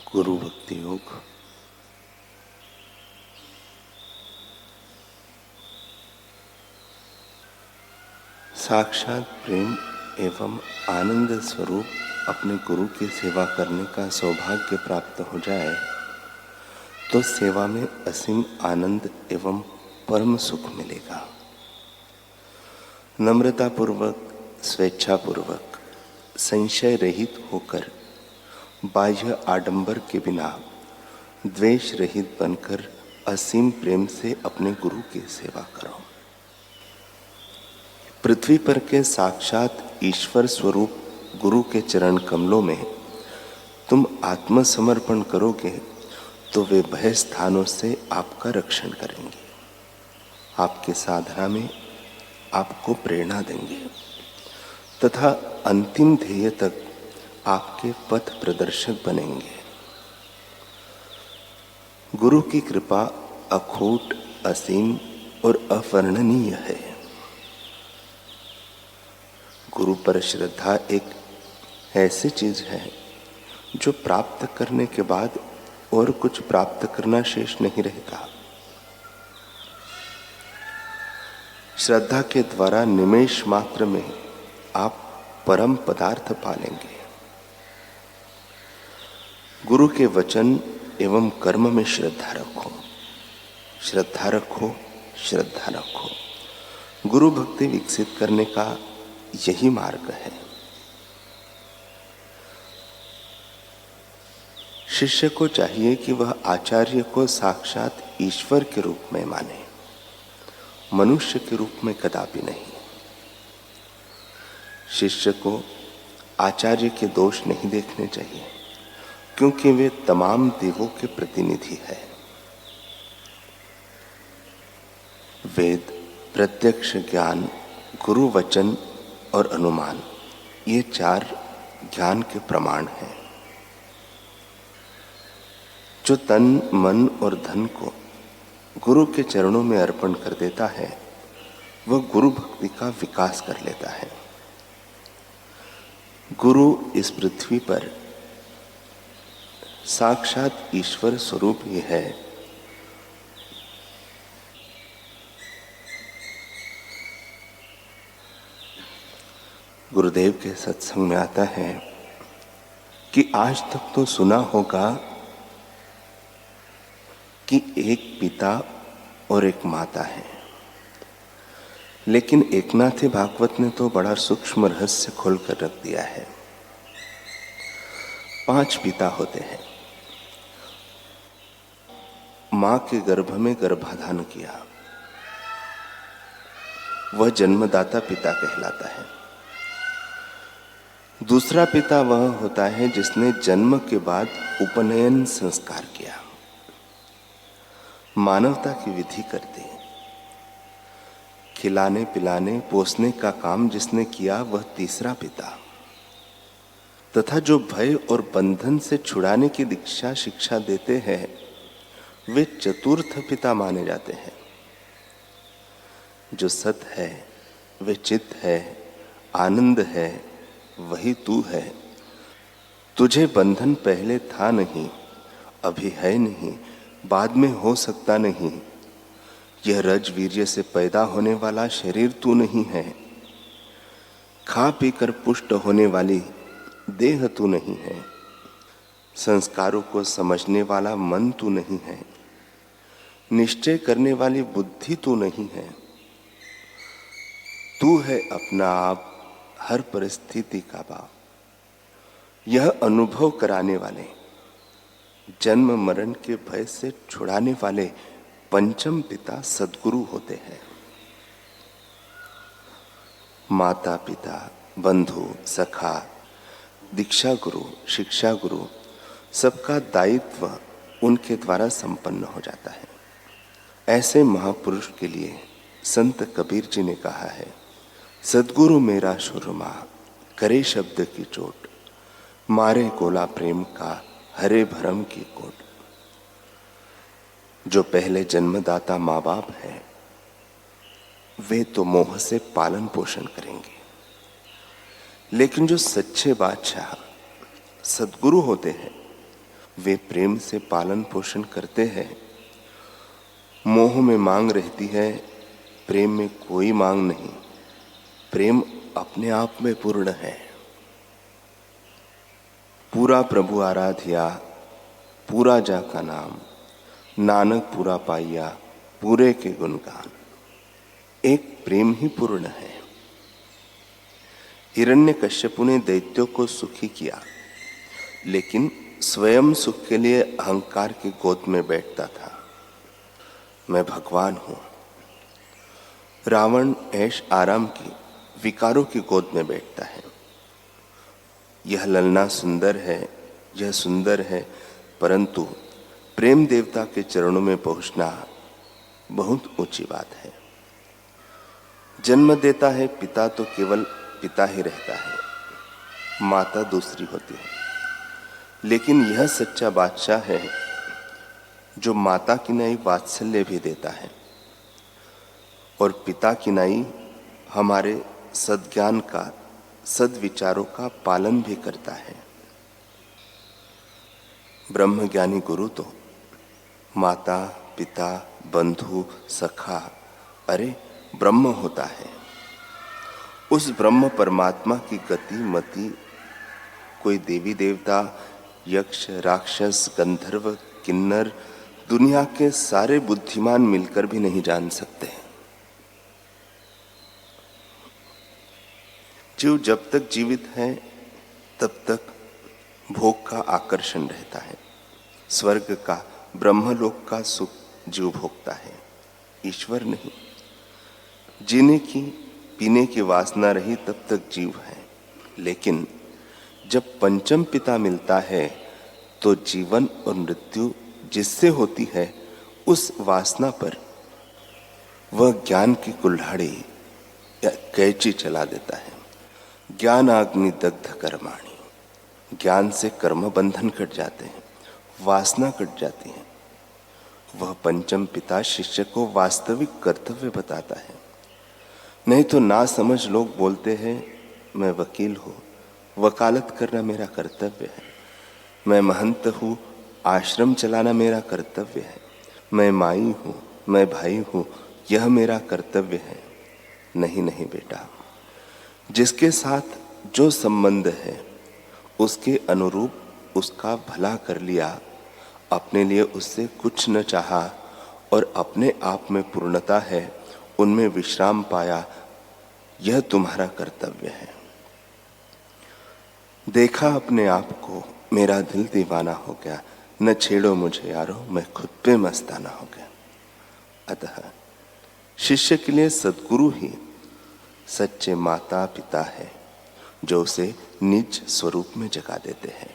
गुरु भक्ति योग। साक्षात प्रेम एवं आनंद स्वरूप अपने गुरु की सेवा करने का सौभाग्य प्राप्त हो जाए तो सेवा में असीम आनंद एवं परम सुख मिलेगा। नम्रतापूर्वक, स्वेच्छापूर्वक, संशय रहित होकर, बाह्य आडंबर के बिना, द्वेष रहित बनकर असीम प्रेम से अपने गुरु की सेवा करो। पृथ्वी पर के साक्षात ईश्वर स्वरूप गुरु के चरण कमलों में तुम आत्मसमर्पण करोगे तो वे भय स्थानों से आपका रक्षण करेंगे, आपके साधना में आपको प्रेरणा देंगे तथा अंतिम ध्येय तक आपके पथ प्रदर्शक बनेंगे। गुरु की कृपा अखूट, असीम और अवर्णनीय है। गुरु पर श्रद्धा एक ऐसी चीज है जो प्राप्त करने के बाद और कुछ प्राप्त करना शेष नहीं रहता। श्रद्धा के द्वारा निमेष मात्र में आप परम पदार्थ पालेंगे। गुरु के वचन एवं कर्म में श्रद्धा रखो, श्रद्धा रखो, श्रद्धा रखो। गुरु भक्ति विकसित करने का यही मार्ग है। शिष्य को चाहिए कि वह आचार्य को साक्षात ईश्वर के रूप में माने, मनुष्य के रूप में कदापि नहीं। शिष्य को आचार्य के दोष नहीं देखने चाहिए क्योंकि वे तमाम देवों के प्रतिनिधि है। वेद, प्रत्यक्ष ज्ञान, गुरु वचन और अनुमान, ये चार ज्ञान के प्रमाण हैं। जो तन, मन और धन को गुरु के चरणों में अर्पण कर देता है वह गुरु भक्ति का विकास कर लेता है। गुरु इस पृथ्वी पर साक्षात ईश्वर स्वरूप ही है। गुरुदेव के सत्संग में आता है कि आज तक तो सुना होगा कि एक पिता और एक माता है, लेकिन एकनाथी भागवत ने तो बड़ा सूक्ष्म रहस्य खोलकर रख दिया है। 5 पिता होते हैं। मां के गर्भ में गर्भाधान किया, वह जन्मदाता पिता कहलाता है। दूसरा पिता वह होता है जिसने जन्म के बाद उपनयन संस्कार किया, मानवता की विधि कर दी। खिलाने पिलाने पोसने का काम जिसने किया वह तीसरा पिता, तथा जो भय और बंधन से छुड़ाने की दीक्षा शिक्षा देते हैं वे चतुर्थ पिता माने जाते हैं। जो सत है, वे चित है, आनंद है, वही तू है। तुझे बंधन पहले था नहीं, अभी है नहीं, बाद में हो सकता नहीं। यह रज वीर्य से पैदा होने वाला शरीर तू नहीं है। खा पी कर पुष्ट होने वाली देह तू नहीं है। संस्कारों को समझने वाला मन तू नहीं है। निश्चय करने वाली बुद्धि तू नहीं है। तू है अपना आप, हर परिस्थिति का बाप। यह अनुभव कराने वाले, जन्म मरण के भय से छुड़ाने वाले पंचम पिता सद्गुरु होते हैं। माता पिता, बंधु, सखा, दीक्षा गुरु, शिक्षा गुरु, सबका दायित्व उनके द्वारा संपन्न हो जाता है। ऐसे महापुरुष के लिए संत कबीर जी ने कहा है, सद्गुरु मेरा सुरमा, करे शब्द की चोट, मारे गोला प्रेम का, हरे भरम की कोट। जो पहले जन्मदाता माँ बाप है वे तो मोह से पालन पोषण करेंगे, लेकिन जो सच्चे बादशाह सद्गुरु होते हैं वे प्रेम से पालन पोषण करते हैं। मोह में मांग रहती है, प्रेम में कोई मांग नहीं। प्रेम अपने आप में पूर्ण है। पूरा प्रभु आराध्या, पूरा जा का नाम, नानक पूरा पाइया, पूरे के गुणगान। एक प्रेम ही पूर्ण है। हिरण्यकश्यपु ने दैत्यों को सुखी किया, लेकिन स्वयं सुख के लिए अहंकार की गोद में बैठता था। मैं भगवान हूं। रावण ऐश आराम की विकारों की गोद में बैठता है। यह ललना सुंदर है, यह सुंदर है, परंतु प्रेम देवता के चरणों में पहुंचना बहुत ऊंची बात है। जन्म देता है पिता तो केवल पिता ही रहता है, माता दूसरी होती है। लेकिन यह सच्चा बादशाह है जो माता की नाई वात्सल्य भी देता है और पिता की नाई हमारे सद्ज्ञान का, सद्विचारों का पालन भी करता है। ब्रह्मज्ञानी गुरु तो माता, पिता, बंधु, सखा, अरे ब्रह्म होता है। उस ब्रह्म परमात्मा की गति मति कोई देवी देवता, यक्ष, राक्षस, गंधर्व, किन्नर, दुनिया के सारे बुद्धिमान मिलकर भी नहीं जान सकते। जीव जब तक जीवित है तब तक भोग का आकर्षण रहता है। स्वर्ग का, ब्रह्मलोक का सुख जीव भोगता है, ईश्वर नहीं। जीने की, पीने की वासना रही तब तक जीव है, लेकिन जब पंचम पिता मिलता है तो जीवन और मृत्यु जिससे होती है उस वासना पर वह ज्ञान की कुल्हाड़ी या कैंची चला देता है। ज्ञान अग्नि दग्ध कर्माणि, ज्ञान से कर्म बंधन कट जाते हैं, वासना कट जाती है। वह पंचम पिता शिष्य को वास्तविक कर्तव्य बताता है। नहीं तो ना समझ लोग बोलते हैं मैं वकील हूँ, वकालत करना मेरा कर्तव्य है। मैं महंत हूँ, आश्रम चलाना मेरा कर्तव्य है। मैं माई हूँ, मैं भाई हूँ, यह मेरा कर्तव्य है। नहीं नहीं बेटा, जिसके साथ जो संबंध है उसके अनुरूप उसका भला कर लिया, अपने लिए उससे कुछ न चाहा और अपने आप में पूर्णता है, उनमें विश्राम पाया, यह तुम्हारा कर्तव्य है। देखा अपने आप को, मेरा दिल दीवाना हो गया, न छेड़ो मुझे यारो, मैं खुद पे मस्ताना हो गया। अतः शिष्य के लिए सद्गुरु ही सच्चे माता पिता है जो उसे निज स्वरूप में जगा देते हैं।